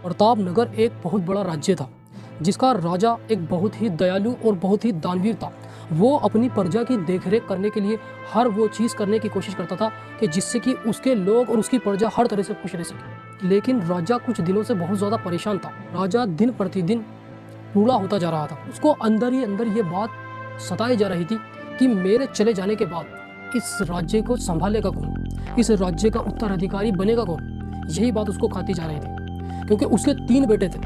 प्रतापनगर एक बहुत बड़ा राज्य था जिसका राजा एक बहुत ही दयालु और बहुत ही दानवीर था। वो अपनी प्रजा की देखरेख करने के लिए हर वो चीज़ करने की कोशिश करता था कि जिससे कि उसके लोग और उसकी प्रजा हर तरह से खुश रह सके। लेकिन राजा कुछ दिनों से बहुत ज़्यादा परेशान था। राजा दिन प्रतिदिन बूढ़ा होता जा रहा था। उसको अंदर ही अंदर ये बात सताई जा रही थी कि मेरे चले जाने के बाद इस राज्य को संभालेगा कौन, इस राज्य का उत्तराधिकारी बनेगा कौन। यही बात उसको खाती जा रही थी क्योंकि उसके 3 बेटे थे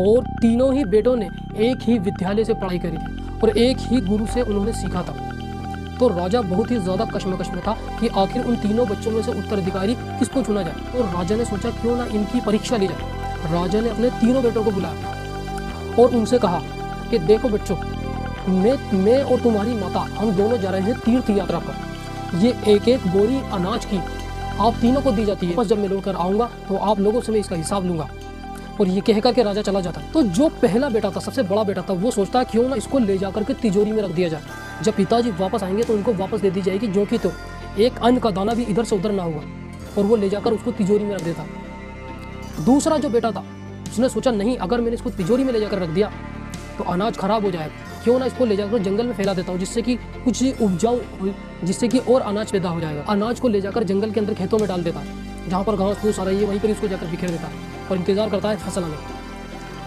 और तीनों ही बेटों ने एक ही विद्यालय से पढ़ाई करी थी और एक ही गुरु से उन्होंने सीखा था। तो राजा बहुत ही ज़्यादा कश्मकश में था कि आखिर उन तीनों बच्चों में से उत्तराधिकारी किसको चुना जाए। तो राजा ने सोचा क्यों ना इनकी परीक्षा ली जाए। राजा ने अपने तीनों बेटों को बुलाया और उनसे कहा कि देखो बच्चों, मैं और तुम्हारी माता हम दोनों जा रहे हैं तीर्थ यात्रा पर। ये एक एक बोरी अनाज की आप तीनों को दी जाती है। बस जब मैं लौट कर आऊँगा तो आप लोगों से मैं इसका हिसाब लूँगा। और ये कह करके राजा चला जाता। तो जो पहला बेटा था, सबसे बड़ा बेटा था, वो सोचता है क्यों ना इसको ले जाकर के तिजोरी में रख दिया जाए। जब पिताजी वापस आएंगे तो उनको वापस दे दी जाएगी, जो कि तो एक अन्न का दाना भी इधर से उधर ना होगा। और वो ले जाकर उसको तिजोरी में रख देता। दूसरा जो बेटा था उसने सोचा नहीं, अगर मैंने इसको तिजोरी में ले जाकर रख दिया तो अनाज खराब हो जाएगा, क्यों ना इसको ले जाकर जंगल में फैला देता हूँ जिससे कि कुछ उपजाऊ, जिससे कि और अनाज पैदा हो जाएगा। अनाज को ले जाकर जंगल के अंदर खेतों में डाल देता है, जहाँ पर घास फूस आ रही है वहीं पर इसको जाकर बिखेर देता है और इंतजार करता है फसल आने।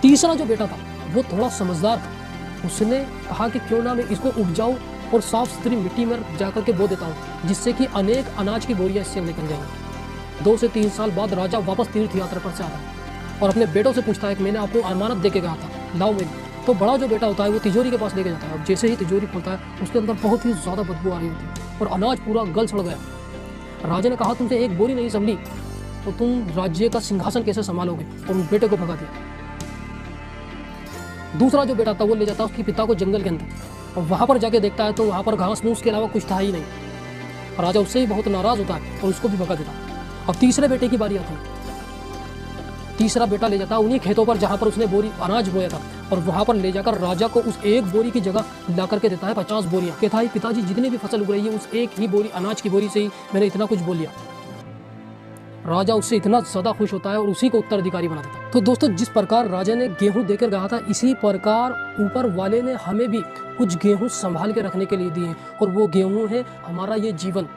तीसरा जो बेटा था वो थोड़ा समझदार था। उसने कहा कि क्यों ना मैं इसको उपजाऊ और साफ सुथरी मिट्टी में जाकर के बो देता हूँ जिससे कि अनेक अनाज की बोरियां इससे निकल जाएंगी। 2 से 3 साल बाद राजा वापस तीर्थ यात्रा पर से आता है और अपने बेटों से पूछता है कि मैंने आपको अमानत दे के कहा था, लाओ मेरी। तो बड़ा जो बेटा होता है वो तिजोरी के पास लेके जाता है और जैसे ही तिजोरी खोलता है उसके अंदर बहुत ही ज़्यादा बदबू आ रही होती है और अनाज पूरा गल सड़ गया। राजा ने कहा तुमसे एक बोरी नहीं संभली तो तुम राज्य का सिंहासन कैसे संभालोगे, और उस बेटे को भगा दिया। दूसरा जो बेटा था वो ले जाता है उसके पिता को जंगल के अंदर और वहाँ पर जाके देखता है तो वहाँ पर घास फूस के अलावा कुछ था ही नहीं। राजा उससे ही बहुत नाराज़ होता है और उसको भी भगा देता है। अब तीसरे बेटे की बारी आती है। तीसरा बेटा ले जाता है उन्हीं खेतों पर जहाँ पर उसने बोरी अनाज बोया था और वहाँ पर ले जाकर राजा को उस एक बोरी की जगह ला करके देता है 50 बोरियाँ। कहता है पिताजी जितनी भी फसल उग रही है उस एक ही बोरी अनाज की बोरी से ही मैंने इतना कुछ बोल लिया। राजा उससे इतना ज़्यादा खुश होता है और उसी को उत्तराधिकारी बना देता है। तो दोस्तों, जिस प्रकार राजा ने गेहूं देकर कहा था, इसी प्रकार ऊपर वाले ने हमें भी कुछ गेहूं संभाल के रखने के लिए दिए हैं और वो गेहूं है हमारा ये जीवन।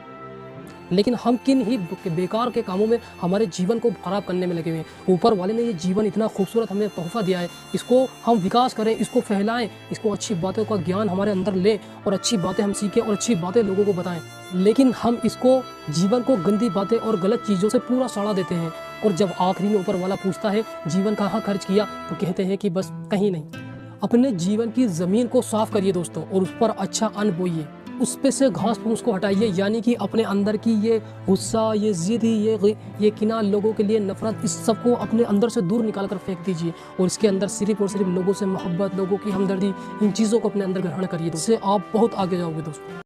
लेकिन हम किन ही बेकार के कामों में हमारे जीवन को खराब करने में लगे हुए हैं। ऊपर वाले ने ये जीवन इतना खूबसूरत हमें तोहफा दिया है, इसको हम विकास करें, इसको फैलाएं, इसको अच्छी बातों का ज्ञान हमारे अंदर लें और अच्छी बातें हम सीखें और अच्छी बातें लोगों को बताएं। लेकिन हम इसको जीवन को गंदी बातें और गलत चीज़ों से पूरा सड़ा देते हैं और जब आखिरी में ऊपर वाला पूछता है जीवन कहाँ खर्च किया तो कहते हैं कि बस कहीं नहीं। अपने जीवन की ज़मीन को साफ करिए दोस्तों और उस पर अच्छा अन्न बोइए, उस पे से घास फूस को हटाइए, यानी कि अपने अंदर की ये गुस्सा, ये जिद, ये किना, लोगों के लिए नफरत, इस सब को अपने अंदर से दूर निकाल कर फेंक दीजिए और इसके अंदर सिर्फ और सिर्फ लोगों से मोहब्बत, लोगों की हमदर्दी, इन चीज़ों को अपने अंदर ग्रहण करिए। इससे आप बहुत आगे जाओगे दोस्तों।